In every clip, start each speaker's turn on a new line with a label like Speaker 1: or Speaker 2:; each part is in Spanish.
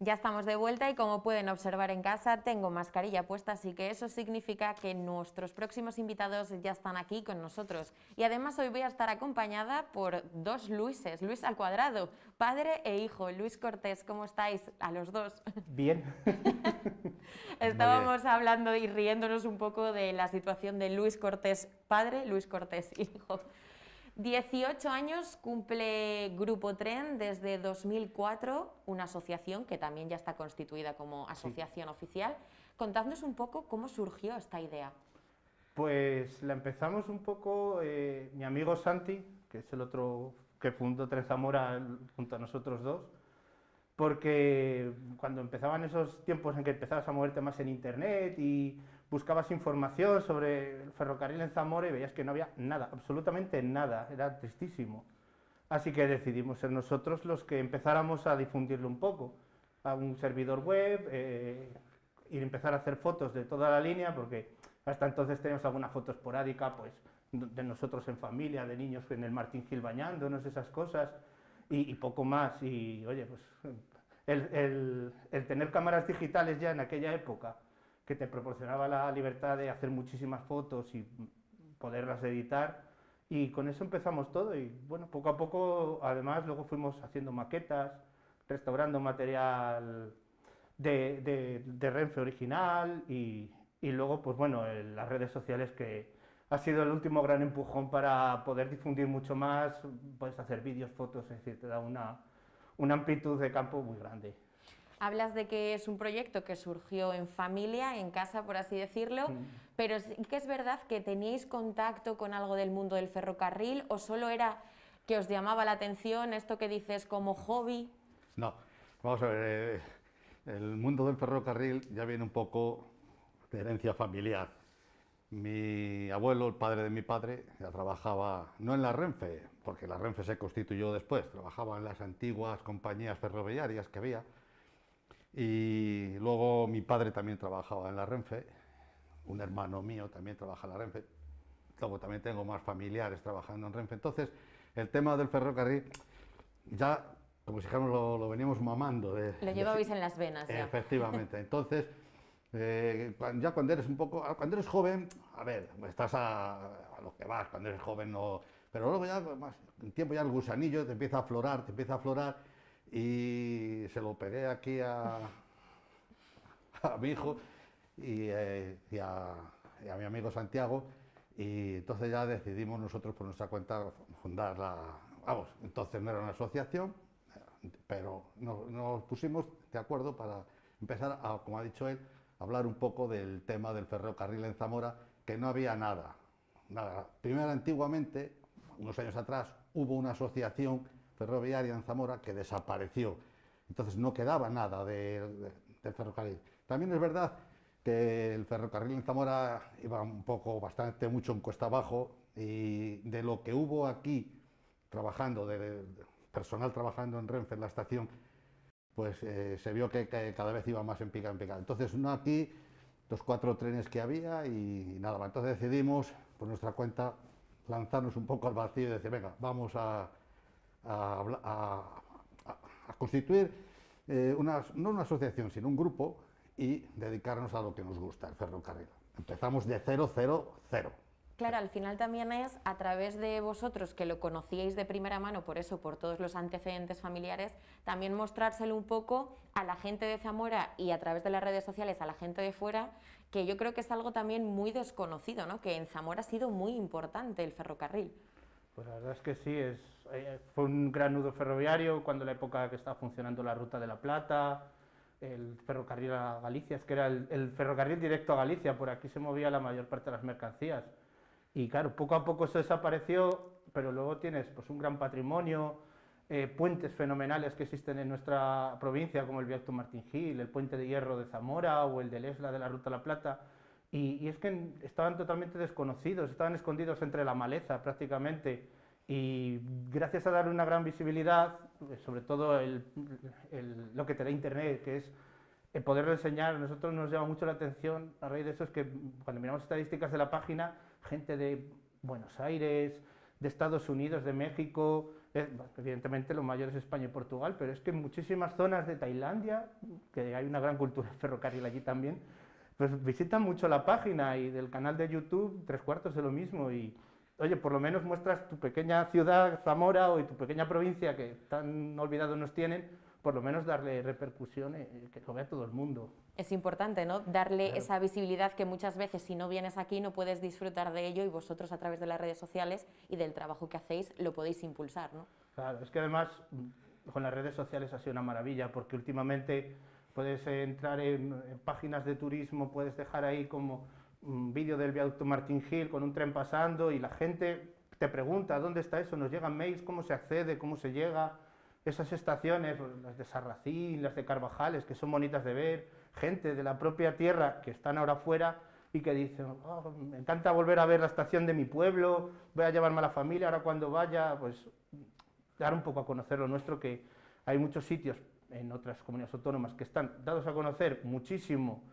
Speaker 1: Ya estamos de vuelta y como pueden observar en casa tengo mascarilla puesta, así que eso significa que nuestros próximos invitados ya están aquí con nosotros. Y además hoy voy a estar acompañada por dos Luises, Luis al cuadrado, padre e hijo. Luis Cortés, ¿cómo estáis? A los dos.
Speaker 2: Bien.
Speaker 1: Estábamos hablando y riéndonos un poco de la situación de Luis Cortés padre, Luis Cortés hijo. 18 años cumple Grupo Tren desde 2004, una asociación que también ya está constituida como asociación oficial. Contadnos un poco cómo surgió esta idea.
Speaker 2: Pues la empezamos un poco mi amigo Santi, que es el otro que fundó Tren Zamora junto a nosotros dos, porque cuando empezaban esos tiempos en que empezabas a moverte más en internet y buscabas información sobre el ferrocarril en Zamora y veías que no había nada, absolutamente nada, era tristísimo. Así que decidimos ser nosotros los que empezáramos a difundirlo un poco, a un servidor web, y empezar a hacer fotos de toda la línea, porque hasta entonces teníamos alguna foto esporádica, pues, de nosotros en familia, de niños en el Martín Gil bañándonos, esas cosas, y poco más. Y oye, pues el tener cámaras digitales ya en aquella época, que te proporcionaba la libertad de hacer muchísimas fotos y poderlas editar, y con eso empezamos todo. Y bueno, poco a poco, además, luego fuimos haciendo maquetas, restaurando material de Renfe original, y luego, pues bueno, las redes sociales, que ha sido el último gran empujón para poder difundir mucho más. Puedes hacer vídeos, fotos, es decir, te da una amplitud de campo muy grande.
Speaker 1: Hablas de que es un proyecto que surgió en familia, en casa, por así decirlo, pero sí que es verdad que teníais contacto con algo del mundo del ferrocarril, o solo era que os llamaba la atención esto que dices como hobby.
Speaker 3: No, vamos a ver, el mundo del ferrocarril ya viene un poco de herencia familiar. Mi abuelo, el padre de mi padre, ya trabajaba, no en la Renfe, porque la Renfe se constituyó después, trabajaba en las antiguas compañías ferroviarias que había. Y luego mi padre también trabajaba en la Renfe, un hermano mío también trabaja en la Renfe, luego también tengo más familiares trabajando en Renfe. Entonces, el tema del ferrocarril ya, como si dijéramos, lo veníamos mamando.
Speaker 1: Lo llevabais en las venas ya.
Speaker 3: Efectivamente. Entonces, ya cuando eres cuando eres joven, a ver, estás a lo que vas, cuando eres joven no. Pero luego ya, más en tiempo, ya el gusanillo te empieza a aflorar, y se lo pegué aquí a mi hijo y a mi amigo Santiago, y entonces ya decidimos nosotros por nuestra cuenta fundar vamos, entonces no era una asociación, pero nos pusimos de acuerdo para empezar a, como ha dicho él, hablar un poco del tema del ferrocarril en Zamora, que no había nada. Primero, antiguamente, unos años atrás, hubo una asociación ferroviaria en Zamora que desapareció, entonces no quedaba nada del ferrocarril. También es verdad que el ferrocarril en Zamora iba mucho en cuesta abajo, y de lo que hubo aquí trabajando, de personal trabajando en Renfe, en la estación, pues se vio que cada vez iba más en picada. Entonces, aquí, los 4 trenes que había y nada más. Entonces decidimos, por nuestra cuenta, lanzarnos un poco al vacío y decir, venga, vamos a constituir no una asociación, sino un grupo, y dedicarnos a lo que nos gusta, el ferrocarril. Empezamos de 000.
Speaker 1: Claro, al final también es a través de vosotros, que lo conocíais de primera mano, por eso, por todos los antecedentes familiares, también mostrárselo un poco a la gente de Zamora y a través de las redes sociales a la gente de fuera, que yo creo que es algo también muy desconocido, ¿no? Que en Zamora ha sido muy importante el ferrocarril.
Speaker 2: Pues la verdad es que sí, fue un gran nudo ferroviario cuando la época que estaba funcionando la Ruta de la Plata, el ferrocarril a Galicia, es que era el ferrocarril directo a Galicia, por aquí se movía la mayor parte de las mercancías. Y claro, poco a poco eso desapareció, pero luego tienes pues un gran patrimonio, puentes fenomenales que existen en nuestra provincia, como el viaducto Martín Gil, el puente de hierro de Zamora o el del Esla de la Ruta de la Plata, y es que estaban totalmente desconocidos, estaban escondidos entre la maleza prácticamente, y gracias a darle una gran visibilidad, sobre todo lo que te da Internet, que es poderlo enseñar, a nosotros nos llama mucho la atención a raíz de eso, es que cuando miramos estadísticas de la página, gente de Buenos Aires, de Estados Unidos, de México, evidentemente lo mayor es España y Portugal, pero es que en muchísimas zonas de Tailandia, que hay una gran cultura ferrocarril allí también, pues visitan mucho la página, y del canal de YouTube 3/4 de lo mismo. Y oye, por lo menos muestras tu pequeña ciudad, Zamora, o tu pequeña provincia, que tan olvidados nos tienen, por lo menos darle repercusión, que lo vea todo el mundo.
Speaker 1: Es importante, ¿no? Darle
Speaker 2: Claro.
Speaker 1: esa visibilidad que muchas veces, si no vienes aquí, no puedes disfrutar de ello, y vosotros, a través de las redes sociales y del trabajo que hacéis, lo podéis impulsar, ¿no?
Speaker 2: Claro, es que además con las redes sociales ha sido una maravilla, porque últimamente puedes entrar en páginas de turismo, puedes dejar ahí como un vídeo del viaducto Martín Gil con un tren pasando, y la gente te pregunta dónde está eso, nos llegan mails, cómo se accede, cómo se llega. Esas estaciones, pues, las de Sarracín, las de Carvajales, que son bonitas de ver, gente de la propia tierra que están ahora fuera y que dicen: "Oh, me encanta volver a ver la estación de mi pueblo, voy a llevarme a la familia, ahora cuando vaya", pues dar un poco a conocer lo nuestro, que hay muchos sitios en otras comunidades autónomas que están dados a conocer muchísimo,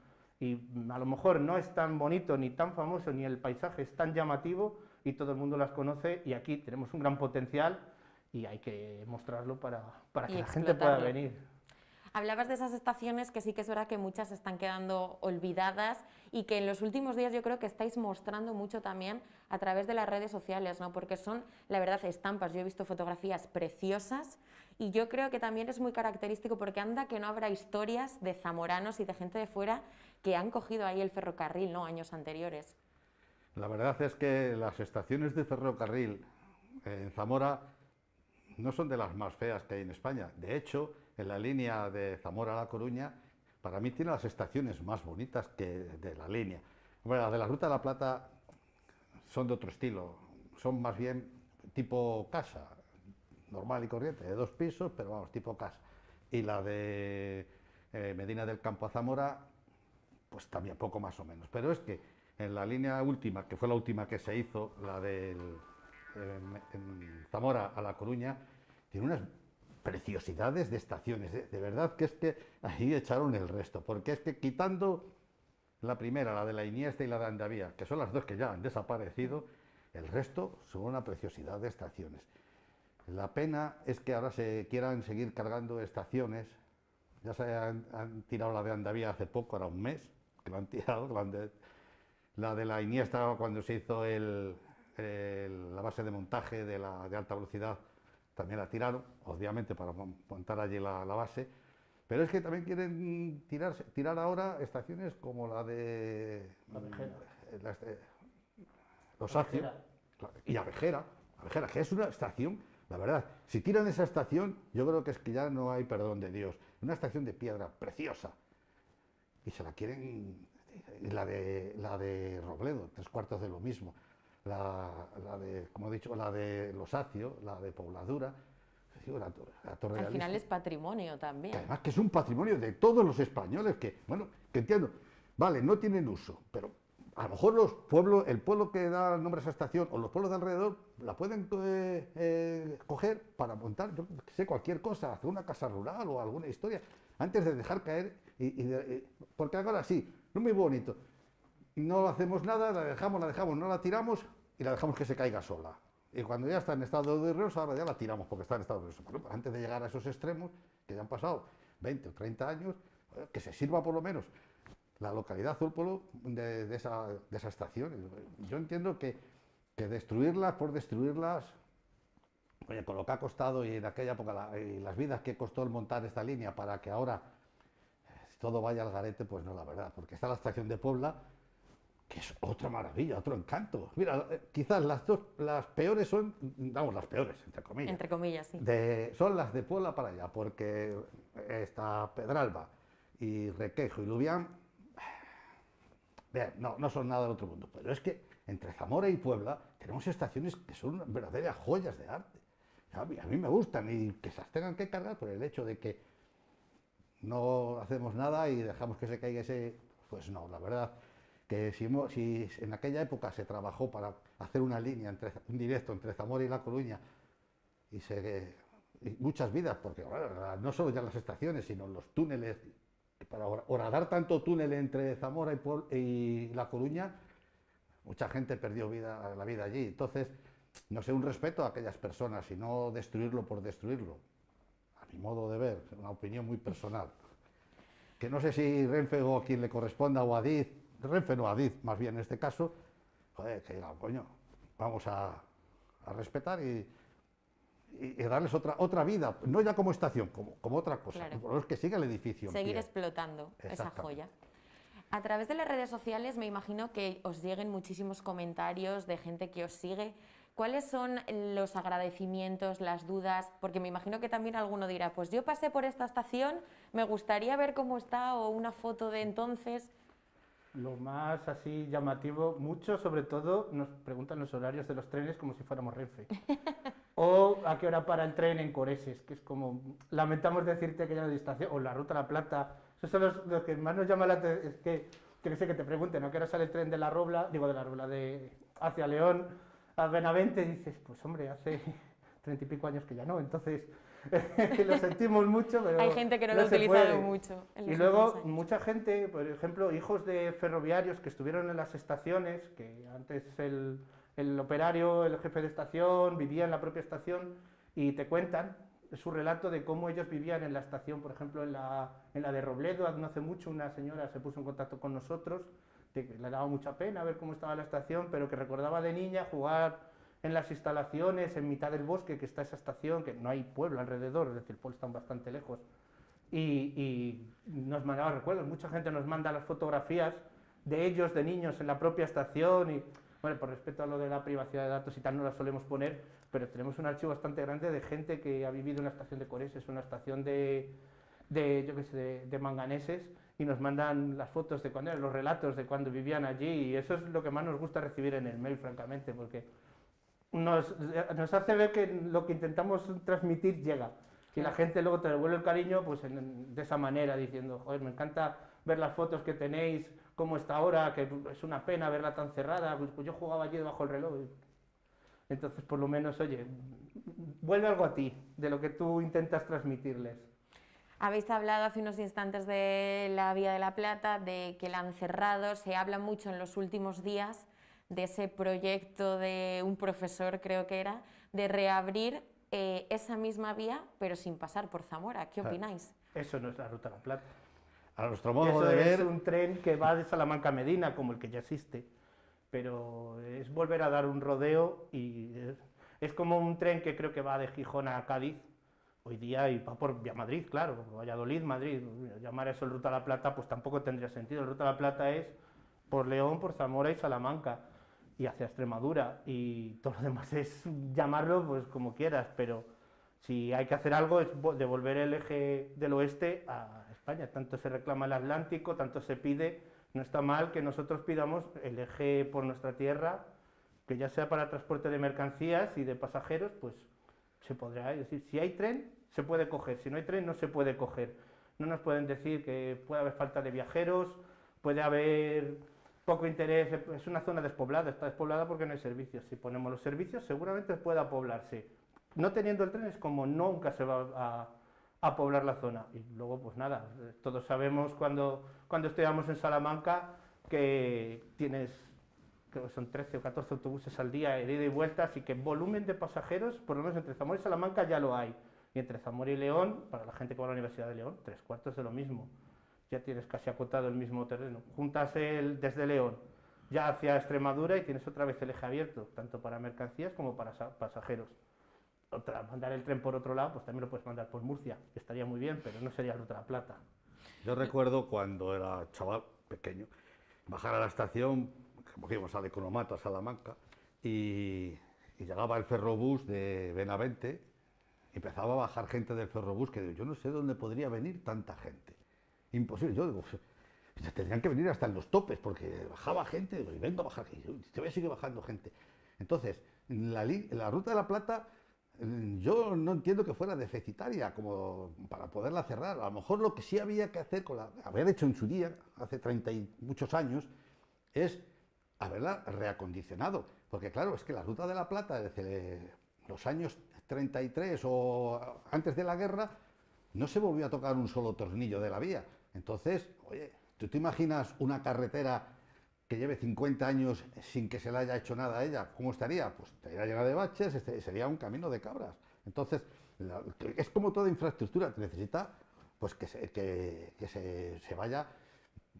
Speaker 2: y a lo mejor no es tan bonito ni tan famoso, ni el paisaje es tan llamativo, y todo el mundo las conoce, y aquí tenemos un gran potencial y hay que mostrarlo para que la gente pueda
Speaker 1: explotarlo.
Speaker 2: venir.
Speaker 1: Hablabas de esas estaciones, que sí que es verdad que muchas están quedando olvidadas, y que en los últimos días yo creo que estáis mostrando mucho también a través de las redes sociales, ¿no? Porque son, la verdad, estampas. Yo he visto fotografías preciosas, y yo creo que también es muy característico, porque anda que no habrá historias de zamoranos y de gente de fuera que han cogido ahí el ferrocarril, ¿no?, años anteriores.
Speaker 3: La verdad es que las estaciones de ferrocarril en Zamora no son de las más feas que hay en España. De hecho, en la línea de Zamora a La Coruña, para mí tiene las estaciones más bonitas que de la línea. Bueno, las de la Ruta de la Plata son de otro estilo, son más bien tipo casa, normal y corriente, de 2 pisos, pero vamos, tipo casa. Y la de Medina del Campo a Zamora, pues también poco más o menos. Pero es que en la línea última, que fue la última que se hizo, la del en Zamora a La Coruña, tiene unas preciosidades de estaciones. De verdad que es que ahí echaron el resto, porque es que quitando la primera, la de la Iniesta y la de Andavía, que son las dos que ya han desaparecido, el resto son una preciosidad de estaciones. La pena es que ahora se quieran seguir cargando estaciones. Ya se han tirado la de Andavía hace poco, ahora un mes, que lo han tirado. La de la Iniesta, cuando se hizo la base de montaje de alta velocidad, también la tiraron, obviamente para montar allí la base. Pero es que también quieren tirar ahora estaciones como la de Los Acios y Abejera, que es una estación, la verdad, si tiran esa estación, yo creo que es que ya no hay perdón de Dios. Una estación de piedra preciosa, y se la quieren. La de Robledo, 3/4 de lo mismo. La de, como he dicho, la de Los Acios, la de Pobladura, la Torre
Speaker 1: Al final
Speaker 3: Realista,
Speaker 1: es patrimonio
Speaker 3: que
Speaker 1: también.
Speaker 3: además que es un patrimonio de todos los españoles, que, bueno, que entiendo, vale, no tienen uso, pero a lo mejor el pueblo que da el nombre a esa estación, o los pueblos de alrededor, la pueden coger para montar, yo qué sé, cualquier cosa, hacer una casa rural o alguna historia, antes de dejar caer, porque ahora sí, no es muy bonito, no hacemos nada, la dejamos, no la tiramos, y la dejamos que se caiga sola. Y cuando ya está en estado de riesgo, ahora ya la tiramos porque está en estado de riesgo. Bueno, pues antes de llegar a esos extremos, que ya han pasado 20 o 30 años, que se sirva por lo menos la localidad o el pueblo de esa estación. Yo entiendo que destruirlas por destruirlas, oye, con lo que ha costado, y en aquella época y las vidas que costó el montar esta línea para que ahora todo vaya al garete, pues no, la verdad. Porque está la estación de Puebla, que es otra maravilla, otro encanto. Mira, quizás las peores son, vamos, las peores, entre comillas.
Speaker 1: Entre comillas, sí.
Speaker 3: Son las de Puebla para allá, porque está Pedralba y Requejo y Lubián, bien, no son nada del otro mundo. Pero es que entre Zamora y Puebla tenemos estaciones que son verdaderas joyas de arte. A mí me gustan, y que se las tengan que cargar por el hecho de que no hacemos nada y dejamos que se caiga ese. Pues no, la verdad que si en aquella época se trabajó para hacer una línea, un directo entre Zamora y La Coruña, y muchas vidas, porque ahora no solo ya las estaciones, sino los túneles, para horadar tanto túnel entre Zamora y La Coruña, mucha gente perdió la vida allí. Entonces, no sé, un respeto a aquellas personas y no destruirlo por destruirlo. A mi modo de ver, es una opinión muy personal. Que no sé si Renfe o a quien le corresponda o a Adif, Renfe no, Adif, más bien en este caso, joder, que diga, coño, vamos a respetar y darles otra vida, no ya como estación, como otra cosa,
Speaker 1: Claro.
Speaker 3: por lo menos que siga el edificio en
Speaker 1: Seguir
Speaker 3: pie.
Speaker 1: explotando esa
Speaker 3: Exactamente.
Speaker 1: joya. A través de las redes sociales me imagino que os lleguen muchísimos comentarios de gente que os sigue. ¿Cuáles son los agradecimientos, las dudas? Porque me imagino que también alguno dirá, pues yo pasé por esta estación, me gustaría ver cómo está o una foto de entonces.
Speaker 2: Lo más así llamativo, mucho sobre todo nos preguntan los horarios de los trenes como si fuéramos Renfe. O a qué hora para el tren en Coreses, que es como, lamentamos decirte que ya no hay estación, o la Ruta a La Plata. Esos son los que más nos llama la atención, es que, yo que sé, que te pregunten a qué hora sale el tren de La Robla, digo de La Robla, hacia León, a Benavente, y dices, pues hombre, hace 30 y pico años que ya no, entonces lo sentimos mucho, pero
Speaker 1: Hay gente que no lo ha
Speaker 2: se
Speaker 1: utilizado
Speaker 2: puede.
Speaker 1: mucho en
Speaker 2: Y
Speaker 1: los
Speaker 2: luego
Speaker 1: últimos años.
Speaker 2: mucha gente, por ejemplo, hijos de ferroviarios que estuvieron en las estaciones, que antes el operario, el jefe de estación, vivía en la propia estación y te cuentan su relato de cómo ellos vivían en la estación, por ejemplo, en la de Robledo, no hace mucho una señora se puso en contacto con nosotros, de que le daba mucha pena ver cómo estaba la estación, pero que recordaba de niña jugar en las instalaciones, en mitad del bosque, que está esa estación, que no hay pueblo alrededor, es decir, el pueblo está bastante lejos. Y nos mandaba recuerdos, mucha gente nos manda las fotografías de ellos, de niños, en la propia estación. Y bueno, por respeto a lo de la privacidad de datos y tal, no las solemos poner, pero tenemos un archivo bastante grande de gente que ha vivido en la estación de Coreses, una estación yo qué sé, de manganeses, y nos mandan las fotos de cuando eran, los relatos de cuando vivían allí, y eso es lo que más nos gusta recibir en el mail, francamente, porque nos hace ver que lo que intentamos transmitir llega. Y la gente luego te devuelve el cariño pues de esa manera, diciendo, joder, me encanta ver las fotos que tenéis, cómo está ahora, que es una pena verla tan cerrada, pues yo jugaba allí debajo del reloj. Entonces, por lo menos, oye, vuelve algo a ti, de lo que tú intentas transmitirles.
Speaker 1: Habéis hablado hace unos instantes de la Vía de la Plata, de que la han cerrado, se habla mucho en los últimos días de ese proyecto de un profesor, creo que era, de reabrir esa misma vía, pero sin pasar por Zamora. ¿Qué opináis?
Speaker 2: Eso no es la Ruta a La Plata.
Speaker 3: A nuestro modo
Speaker 2: Eso
Speaker 3: de
Speaker 2: es
Speaker 3: ver,
Speaker 2: un tren que va de Salamanca a Medina, como el que ya existe, pero es volver a dar un rodeo y es como un tren que creo que va de Gijón a Cádiz hoy día y va por vía Madrid, claro, Valladolid, Madrid. Llamar eso el Ruta a La Plata pues tampoco tendría sentido. El Ruta a La Plata es por León, por Zamora y Salamanca y hacia Extremadura, y todo lo demás es llamarlo pues como quieras, pero si hay que hacer algo es devolver el eje del oeste a España. Tanto se reclama el Atlántico, tanto se pide, no está mal que nosotros pidamos el eje por nuestra tierra, que ya sea para transporte de mercancías y de pasajeros, pues se podrá, es decir, si hay tren se puede coger, si no hay tren no se puede coger. No nos pueden decir que puede haber falta de viajeros, puede haber poco interés, es una zona despoblada, está despoblada porque no hay servicios. Si ponemos los servicios seguramente pueda poblarse. No teniendo el tren es como nunca se va a poblar la zona. Y luego pues nada, todos sabemos cuando estudiamos en Salamanca que tienes, creo que son 13 o 14 autobuses al día de ida y vuelta, así que volumen de pasajeros, por lo menos entre Zamora y Salamanca ya lo hay. Y entre Zamora y León, para la gente que va a la Universidad de León, 3/4 de lo mismo. Ya tienes casi acotado el mismo terreno. Juntas desde León ya hacia Extremadura y tienes otra vez el eje abierto, tanto para mercancías como para pasajeros. Mandar el tren por otro lado, pues también lo puedes mandar por Murcia, que estaría muy bien, pero no sería Ruta a La Plata.
Speaker 3: yo recuerdo cuando era chaval pequeño, bajar a la estación, como íbamos a Economato, a Salamanca, y llegaba el ferrobús de Benavente, y empezaba a bajar gente del ferrobús, que digo, yo no sé dónde podría venir tanta gente. Imposible, yo digo, tendrían que venir hasta en los topes, porque bajaba gente, digo, y vengo a bajar, y todavía sigue bajando gente. Entonces, la Ruta de la Plata, yo no entiendo que fuera deficitaria como para poderla cerrar. A lo mejor lo que sí había que hacer, haber hecho en su día, hace 30 y muchos años, es haberla reacondicionado. Porque claro, es que la Ruta de la Plata, desde los años 33 o antes de la guerra, no se volvió a tocar un solo tornillo de la vía. Entonces, oye, ¿tú te imaginas una carretera que lleve 50 años sin que se le haya hecho nada a ella, ¿cómo estaría? Pues estaría llena de baches, sería un camino de cabras. Entonces, es como toda infraestructura, necesita pues que se vaya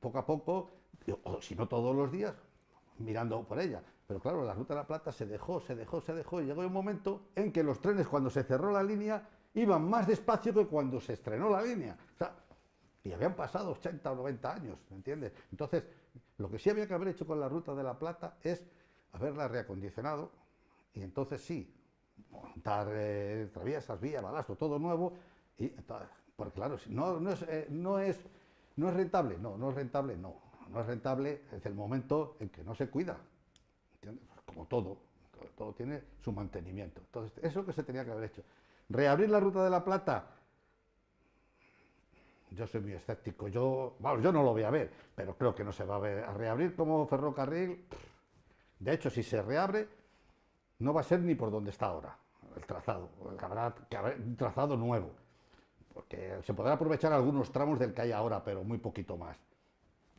Speaker 3: poco a poco, o si no todos los días, mirando por ella. Pero claro, la Ruta de la Plata se dejó, y llegó un momento en que los trenes, cuando se cerró la línea, iban más despacio que cuando se estrenó la línea. O sea, y habían pasado 80 o 90 años, ¿me entiendes? Entonces, lo que sí había que haber hecho con la Ruta de la Plata es haberla reacondicionado, y entonces sí, montar traviesas, vía, balasto, todo nuevo, porque claro, no es rentable, no es rentable desde el momento en que no se cuida, ¿entiendes? Como todo tiene su mantenimiento. Entonces, eso es lo que se tenía que haber hecho. Reabrir la Ruta de la Plata, yo soy muy escéptico, yo no lo voy a ver, pero creo que no se va a reabrir como ferrocarril. De hecho, si se reabre, no va a ser ni por donde está ahora el trazado, habrá que haber un trazado nuevo, porque se podrá aprovechar algunos tramos del que hay ahora, pero muy poquito más.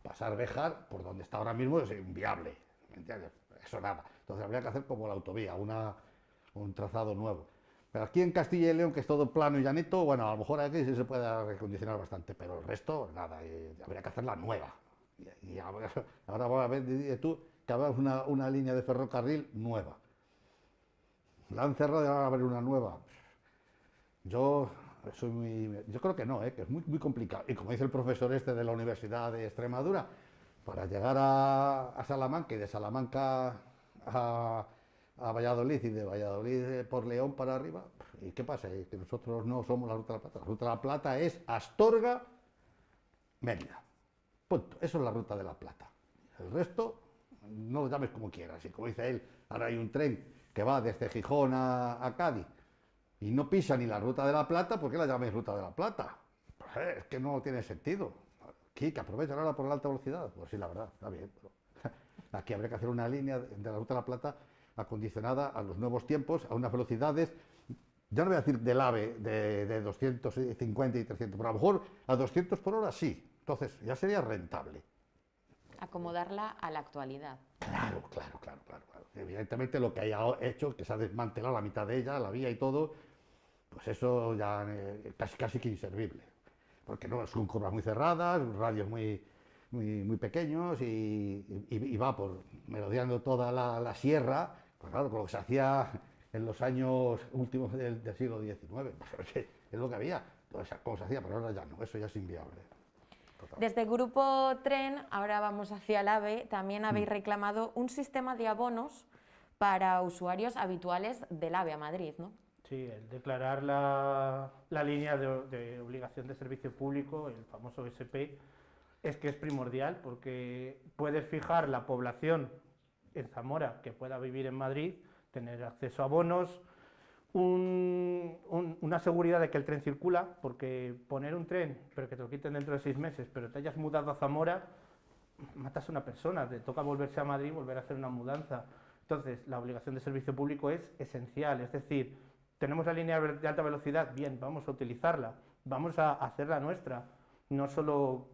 Speaker 3: Pasar Béjar por donde está ahora mismo es inviable, ¿me entiendes? Eso nada. Entonces habría que hacer como la autovía, un trazado nuevo. Pero aquí en Castilla y León, que es todo plano y llanito, bueno, a lo mejor aquí sí se puede recondicionar bastante, pero el resto, nada, habría que hacerla nueva. Y ahora voy a ver, tú, que habrá una línea de ferrocarril nueva. La han cerrado y ahora va a haber una nueva. Yo creo que no, que es muy complicado. Y como dice el profesor este de la Universidad de Extremadura, para llegar a Salamanca y de Salamanca a Valladolid y de Valladolid por León para arriba, ¿y qué pasa? Que nosotros no somos la Ruta de la Plata. La Ruta de la Plata es Astorga, Mérida. Punto. Eso es la Ruta de la Plata. El resto, no lo llames como quieras. Y como dice él, ahora hay un tren que va desde Gijón a Cádiz y no pisa ni la Ruta de la Plata, ¿por qué la llamáis Ruta de la Plata? Pues, es que no tiene sentido. Aquí, que aprovechan ahora por la alta velocidad. Pues sí, la verdad, está bien. Pero aquí habría que hacer una línea de la Ruta de la Plata acondicionada a los nuevos tiempos, a unas velocidades, ya no voy a decir del AVE de 250 y 300, pero a lo mejor a 200 por hora sí. Entonces ya sería rentable.
Speaker 1: Acomodarla a la actualidad.
Speaker 3: Claro. Evidentemente lo que haya hecho, que se ha desmantelado la mitad de ella, la vía y todo, pues eso ya casi que inservible. Porque no, son curvas muy cerradas, radios muy pequeños y va merodeando toda la sierra, pues claro, con lo que se hacía en los años últimos del siglo XIX, pues es lo que había, todas esas cosas se hacía, pero ahora ya no, eso ya es inviable. Total.
Speaker 1: Desde Grupo Tren, ahora vamos hacia el AVE, también habéis reclamado un sistema de abonos para usuarios habituales del AVE a Madrid, ¿no?
Speaker 2: Sí, el declarar la línea de obligación de servicio público, el famoso SP, es que es primordial porque puedes fijar la población en Zamora que pueda vivir en Madrid, tener acceso a bonos, una seguridad de que el tren circula, porque poner un tren, pero que te lo quiten dentro de 6 meses, pero te hayas mudado a Zamora, matas a una persona, te toca volverse a Madrid y volver a hacer una mudanza. Entonces, la obligación de servicio público es esencial, es decir, tenemos la línea de alta velocidad, bien, vamos a utilizarla, vamos a hacerla nuestra, no solo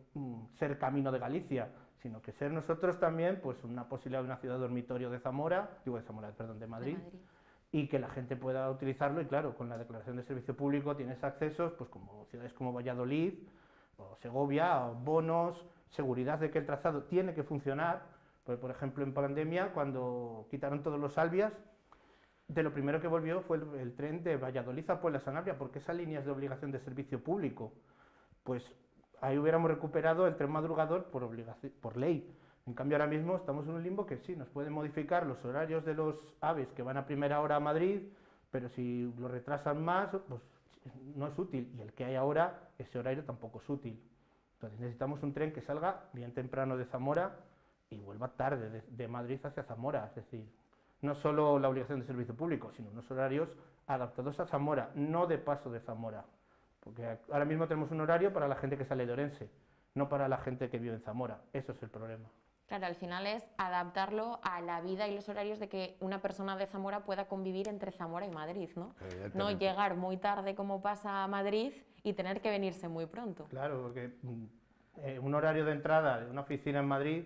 Speaker 2: ser Camino de Galicia, sino que ser nosotros también pues una posibilidad de una ciudad dormitorio de de Madrid, y que la gente pueda utilizarlo. Y claro, con la declaración de servicio público tienes accesos pues como ciudades como Valladolid o Segovia, o bonos, seguridad de que el trazado tiene que funcionar. Pues, por ejemplo, en pandemia, cuando quitaron todos los Alvias, de lo primero que volvió fue el tren de Valladolid a Puebla Sanabria, porque esa línea es de obligación de servicio público. Pues ahí hubiéramos recuperado el tren madrugador por ley. En cambio, ahora mismo estamos en un limbo que sí, nos pueden modificar los horarios de los AVEs que van a primera hora a Madrid, pero si lo retrasan más, pues no es útil. Y el que hay ahora, ese horario tampoco es útil. Entonces necesitamos un tren que salga bien temprano de Zamora y vuelva tarde de Madrid hacia Zamora. Es decir, no solo la obligación de servicio público, sino unos horarios adaptados a Zamora, no de paso de Zamora. Porque ahora mismo tenemos un horario para la gente que sale de Orense, no para la gente que vive en Zamora. Eso es el problema.
Speaker 1: Claro, al final es adaptarlo a la vida y los horarios de que una persona de Zamora pueda convivir entre Zamora y Madrid, ¿no? No llegar muy tarde como pasa a Madrid y tener que venirse muy pronto.
Speaker 2: Claro, porque un horario de entrada de una oficina en Madrid,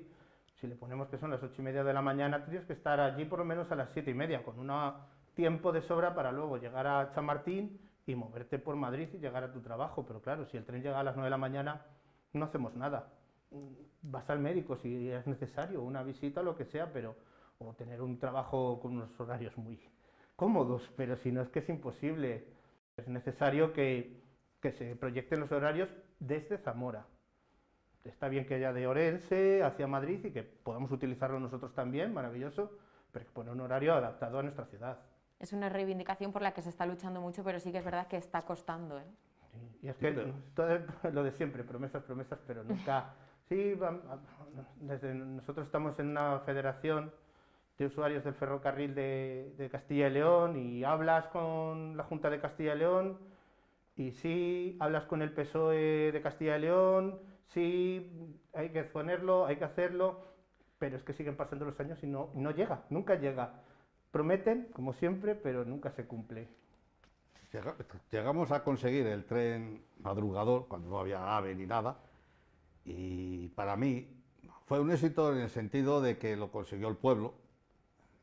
Speaker 2: Si le ponemos que son las 8:30 de la mañana, tienes que estar allí por lo menos a las 7:30, con un tiempo de sobra para luego llegar a Chamartín y moverte por Madrid y llegar a tu trabajo. Pero claro, si el tren llega a las 9 de la mañana, no hacemos nada. Vas al médico si es necesario, una visita o lo que sea, pero o tener un trabajo con unos horarios muy cómodos, pero si no es que es imposible. Es necesario que se proyecten los horarios desde Zamora. Está bien que haya de Orense hacia Madrid y que podamos utilizarlo nosotros también, maravilloso, pero hay que poner un horario adaptado a nuestra ciudad.
Speaker 1: Es una reivindicación por la que se está luchando mucho, pero sí que es verdad que está costando, ¿eh?
Speaker 2: Sí, y es que todo lo de siempre, promesas, promesas, pero nunca... Sí, desde nosotros estamos en una federación de usuarios del ferrocarril de Castilla y León y hablas con la Junta de Castilla y León y sí, hablas con el PSOE de Castilla y León, sí, hay que ponerlo, hay que hacerlo, pero es que siguen pasando los años y no llega, nunca llega. Prometen, como siempre, pero nunca se cumple.
Speaker 3: Llegamos a conseguir el tren madrugador cuando no había AVE ni nada, y para mí fue un éxito en el sentido de que lo consiguió el pueblo.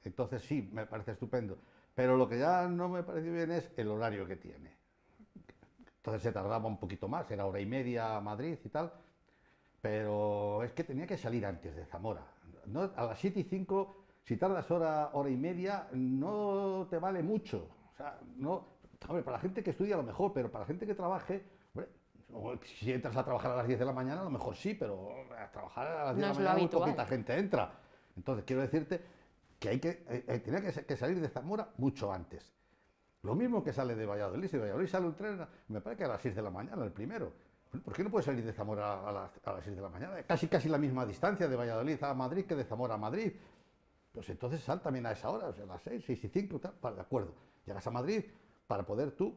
Speaker 3: Entonces sí, me parece estupendo, pero lo que ya no me pareció bien es el horario que tiene. Entonces se tardaba un poquito más, era 1:30 a Madrid y tal, pero es que tenía que salir antes de Zamora. No, a las 7:05, si tardas hora y media, no te vale mucho. O sea, no, hombre, para la gente que estudia a lo mejor, pero para la gente que trabaje, hombre, si entras a trabajar a las 10 de la mañana, a lo mejor sí, pero a trabajar a las 10
Speaker 1: No
Speaker 3: de
Speaker 1: es
Speaker 3: la
Speaker 1: lo
Speaker 3: mañana muy
Speaker 1: habitual.
Speaker 3: poquita gente entra. Entonces quiero decirte que tenía que salir de Zamora mucho antes. Lo mismo que sale de Valladolid. Si de Valladolid sale un tren, me parece que a las 6 de la mañana, el primero. ¿Por qué no puede salir de Zamora a las 6 de la mañana? Casi la misma distancia de Valladolid a Madrid que de Zamora a Madrid. Pues entonces sal también a esa hora, o sea, a las 6:05, tal, vale, de acuerdo. Llegas a Madrid para poder tú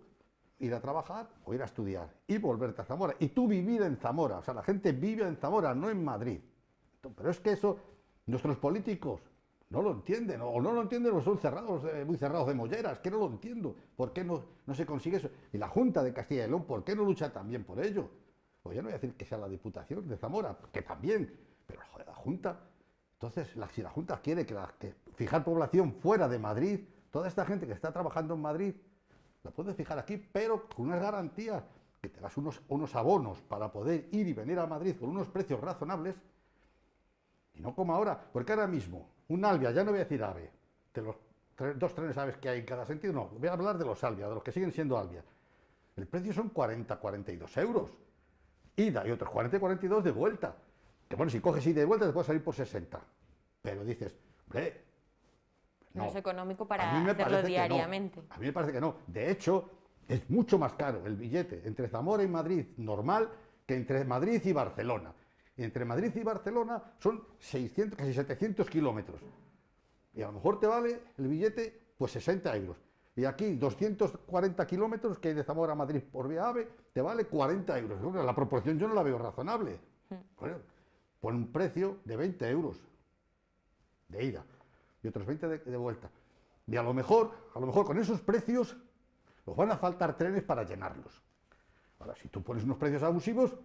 Speaker 3: ir a trabajar o ir a estudiar y volverte a Zamora. Y tú vivir en Zamora. O sea, la gente vive en Zamora, no en Madrid. Pero es que eso, nuestros políticos no lo entienden, o no lo entienden o son cerrados, muy cerrados de molleras, que no lo entiendo. ¿Por qué no se consigue eso? Y la Junta de Castilla y León, ¿por qué no lucha también por ello? Pues yo no voy a decir que sea la Diputación de Zamora, que también, pero joder, la Junta. Entonces, si la Junta quiere que fijar población fuera de Madrid, toda esta gente que está trabajando en Madrid, la puede fijar aquí, pero con unas garantías, que te das unos abonos para poder ir y venir a Madrid con unos precios razonables, y no como ahora, porque ahora mismo, un Albia, ya no voy a decir AVE, de los 2 trenes AVE que hay en cada sentido, no, voy a hablar de los Albia, de los que siguen siendo Albia. El precio son 42 euros, ida, y otros 42 de vuelta. Que bueno, si coges ida y de vuelta te puede salir por 60. Pero dices, hombre,
Speaker 1: No es económico
Speaker 3: a
Speaker 1: para
Speaker 3: mí me
Speaker 1: hacerlo
Speaker 3: parece que no.
Speaker 1: diariamente.
Speaker 3: A mí me parece que no. De hecho, es mucho más caro el billete entre Zamora y Madrid normal que entre Madrid y Barcelona. Y entre Madrid y Barcelona son 600, casi 700 kilómetros. Y a lo mejor te vale el billete pues 60 euros. Y aquí 240 kilómetros que hay de Zamora a Madrid por vía AVE, te vale 40 euros. Bueno, la proporción yo no la veo razonable. Bueno, pon un precio de 20 euros de ida y otros 20 de vuelta. Y a lo mejor con esos precios nos van a faltar trenes para llenarlos. Ahora, si tú pones unos precios abusivos,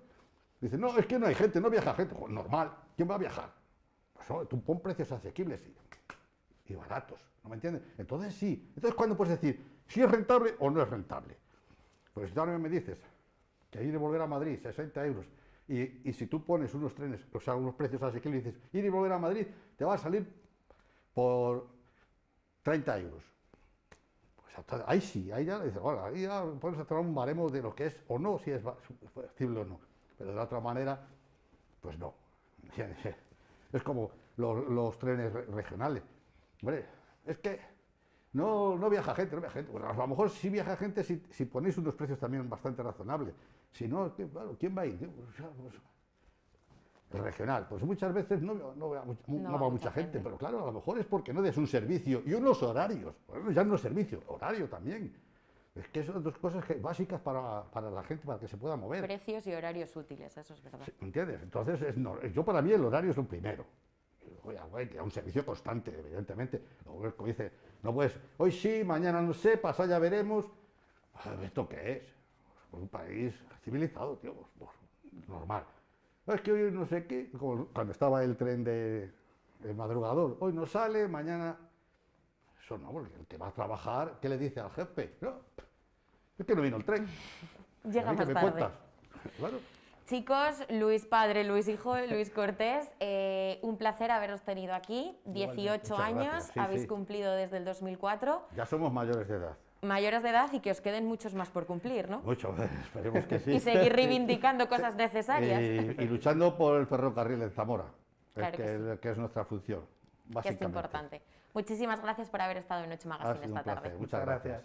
Speaker 3: dices, no, es que no hay gente, no viaja gente. Pues normal, ¿quién va a viajar? Pues no, tú pon precios asequibles y baratos, ¿no me entiendes? Entonces sí, entonces ¿cuándo puedes decir si es rentable o no es rentable? Pues si tú ahora me dices que ir y volver a Madrid, 60 euros, y si tú pones unos trenes, o sea, unos precios asequibles y dices, ir y volver a Madrid, te va a salir por 30 euros. Pues ahí sí, ahí ya dices, bueno, ahí ya pones a tomar un baremo de lo que es o no, si es factible o no. Pero de la otra manera, pues no. Es como los trenes regionales. Hombre, es que no viaja gente, no viaja gente. Bueno, a lo mejor sí viaja gente si ponéis unos precios también bastante razonables. Si no, claro, ¿quién va a ir? El regional, pues muchas veces no va mucha gente, pero claro, a lo mejor es porque no des un servicio y unos horarios. Bueno, ya no es servicio, horario también. Es que son dos cosas básicas para la gente, para que se pueda mover.
Speaker 1: Precios y horarios útiles, eso es verdad.
Speaker 3: ¿Entiendes? Entonces, yo para mí el horario es lo primero. Que un servicio constante, evidentemente. Como dice, no puedes, hoy sí, mañana no sé, pasado ya veremos. ¿Esto qué es? Pues un país civilizado, tío, pues, normal. Es que hoy no sé qué, como cuando estaba el tren de el madrugador, hoy no sale, mañana... Eso no, porque el que va a trabajar, ¿qué le dice al jefe? No, es que no vino el tren.
Speaker 1: Llega
Speaker 3: ¿A mí qué
Speaker 1: más
Speaker 3: me
Speaker 1: tarde.
Speaker 3: cuentas? Claro.
Speaker 1: Chicos, Luis padre, Luis hijo, Luis Cortés, un placer haberos tenido aquí. 18
Speaker 3: Muchas
Speaker 1: años,
Speaker 3: gracias, sí,
Speaker 1: habéis
Speaker 3: sí.
Speaker 1: cumplido desde el 2004.
Speaker 3: Ya somos mayores de edad.
Speaker 1: Mayores de edad y que os queden muchos más por cumplir, ¿no?
Speaker 3: Mucho, esperemos que sí.
Speaker 1: Y seguir reivindicando cosas necesarias.
Speaker 3: Y luchando por el ferrocarril en Zamora,
Speaker 1: Claro
Speaker 3: que es nuestra función,
Speaker 1: Que es
Speaker 3: básicamente.
Speaker 1: importante. Muchísimas gracias por haber estado en Noche
Speaker 3: Ha
Speaker 1: Magazine
Speaker 3: sido un
Speaker 1: esta tarde.
Speaker 3: placer. Muchas gracias.